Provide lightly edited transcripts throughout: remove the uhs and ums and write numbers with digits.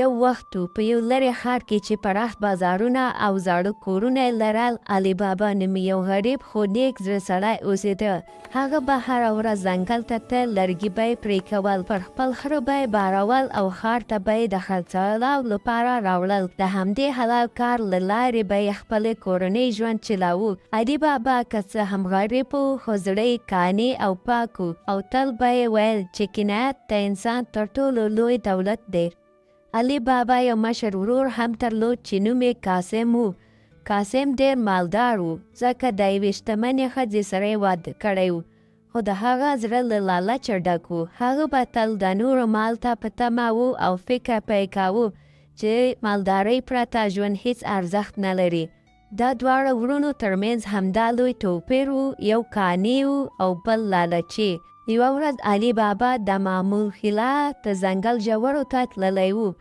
یو وخت په یو لرې ښار کې چې پراخ بازارونه او زاړه کورونه لرل، علي بابا نومې یو غریب خو نیک زړه سړی اوسېده. هغه به هره ورځ ځنګل ته تل، لرګي به یې پرې کول، پر خپل خره به یې بارول او ښار ته به یې د خرڅلاو لپاره راوړل. د همدې حلال کار له لارې به یې خپلې کورنۍ ژوند چلاوه. علي بابا که څه هم غریب و، خو زړه یې کانې او پاک و، او تل به یې ویل چې قناعت د انسان تر ټولو لوی دولت دی. علي بابا یو مشر ورور هم درلود چې نوم یې قاسم و. قاسم ډېر مالدار و، ځکه د یوې شتمنې ښځې سره یې واده کړی و، خو د هغه زړه له لالچه ډک و. هغه به تل د نورو مال ته په تمه و او فکر به یې کاوه چې مالدارۍ پرته ژوند هیڅ ارزښت نه لري. دا دواړه ورونو ترمنځ همدا لوی توپیر و، یو قانع و او بل لالچي. یوه ورځ علي بابا د معمول خلاف د ځنګل ژورو ته تللی و.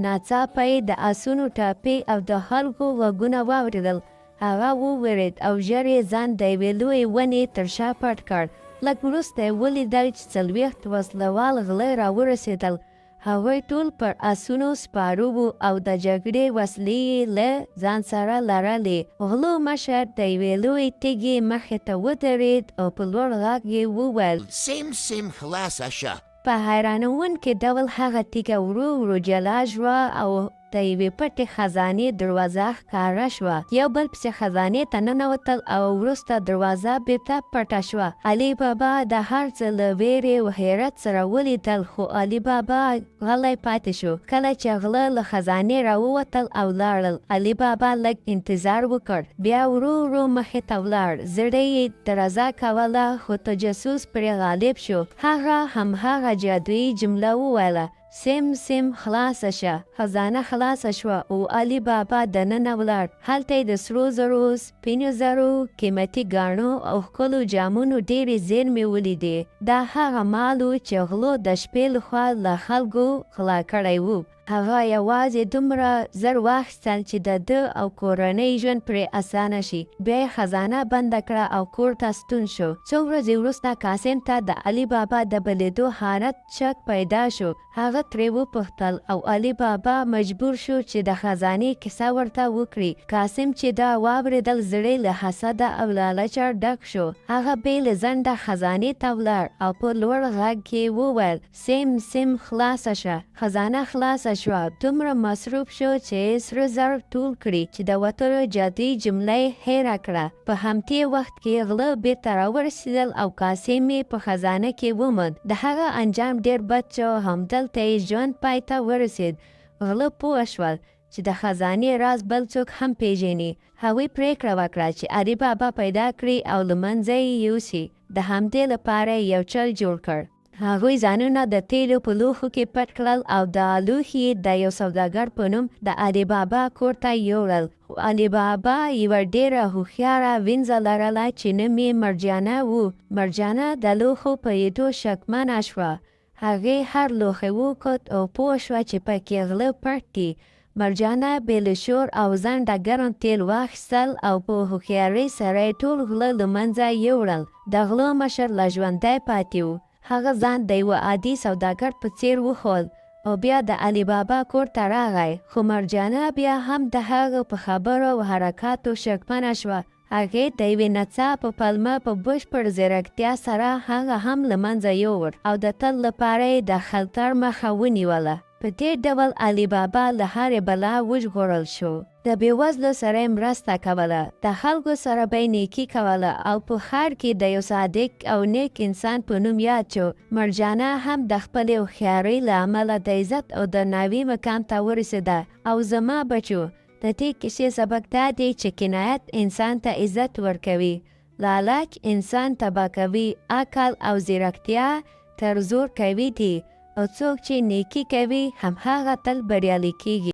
ناڅاپه یې د آسونو ټاپې او د خلکو غږونه واورېدل. هغه ووېرېد او ژر یې ځان د یوې لویې ونې تر شا پټ کړ. لږ وروسته یې ولیدل چې 40 وسلوال غله راورسېدل. هغوی ټول پر آسونو سپاره وو او د جګړې وسلې یې له ځان سره لرلې. غلو مشر د یوې لویې تیږې مخې ته ودرېد او په لوړ غږ یې وویل: سیم خلاصه شه. په حیرانوونکي ډول هغه تیږه ورو ورو جلا شوه او د یوې پټې خزانې دروازه ښکاره شوه. یو بل پسې خزانې ته ننوتل او وروسته دروازه بېرته پټه شوه. علي بابا د هر څه له ویرې و حیرت سره ولیدل، خو علي بابا غلی پاتې شو. کله چې غله له خزانې راووتل او لاړل، علي بابا لږ انتظار وکړ، بیا ورو ورو مخې ته ولاړ. زړه یې درزا کوله، خو تجسس پرې غالب شو. هغه هماغه جادویي جمله وویله: سیم خلاصه شه. خزانه خلاصه شوه او علي بابا دننه ولاړ. هلته یې د سرو زرو، سپینو زرو، قیمتي ګاڼو او ښکلو جامونو ډېرې زیرمې ولیدې. دا هغه مال و چې غلو د شپې لخوا له خلکو غلا کړی و. هغه یوازې دومره زر واخیستل چې د ده او کورنۍ ژوند پرې اسانه شي. بیا یې خزانه بنده کړه او کور ته ستون شو. څو ورځې وروسته قاسم ته د علي بابا د بلیدو حالت شک پیدا شو. هغه ترې وپوښتل او علي بابا مجبور شو چې د خزانې کیسه ورته وکړي. قاسم چې دا واورېدل، زړه له حسده او لالچه ډک شو. هغه بې ځنډه خزانې ته ولاړ او په لوړ غږ کې وویل: سیم خلاصه شه. خزانه خلاصه شوه. دومره مصروف شو چې سره زر ټول کړي چې د وتلو جادویي جمله یې هېره کړه. په همدې وخت کې غله بېرته راورسېدل او قاسم یې په خزانه کې وموند. د هغه انجام ډېر بد شو. همدلته یې ژوند پای ته ورسېد. غله پوه شول چې د خزانې راز بل څوک هم پیژني. هغوی پرېکړه وکړه چې علي بابا پیدا کړي او له منځه یې یوسي. د همدې لپاره یې یو چل جوړ کړ. هغوی ځانونه د تیلو په لوښو کې پټ کړل او د لوښي د یو سوداګر په نوم د علي بابا کور ته یوړل. علي بابا یوه ډېره هوښیاره وینځه لرله چې نوم یې مرجانه و. مرجانه د لوښو په لیدو شکمنه شوه. هغې هر لوښی وکوت او پوه شوه چې پکې غله پټ دي. مرجانه بې له شور او ځنډه ګرم تیل واخیستل او په هوښیارۍ سره یې ټول غله له منځه یوړل. د غلو مشر لا ژوندی پاتې و. هغه ځان د یوه عادي سوداګر په څیر وښود او بیا د علي بابا کور ته راغی. خو مرجانه بیا هم د هغه په خبرو او حرکاتو شکمنه شوه. هغې د یوې ناڅاپه پلمه په بشپړ ځیرکتیا سره هغه هم له منځه یووړ او د تل لپاره یې د خطر مخه ونیوله. په دې ډول علي بابا له هرې بلا وژغورل شو. د بېوزلو سره یې مرسته کوله، د خلکو سره به یې نیکي کوله او په ښار کې د یو صادق او نیک انسان په نوم یاد شو. مرجانه هم د خپلې هوښیارۍ له امله د عزت او درناوي مقام ته ورسېده. او زما بچو، د دې کیسې سبق دا دی چې قناعت انسان ته عزت ورکوي، لالچ انسان تباه کوي، عقل او ځیرکتیا تر زور قوي دي، او څوک چې نیکي کوي هماغه تل بریالی کیږي.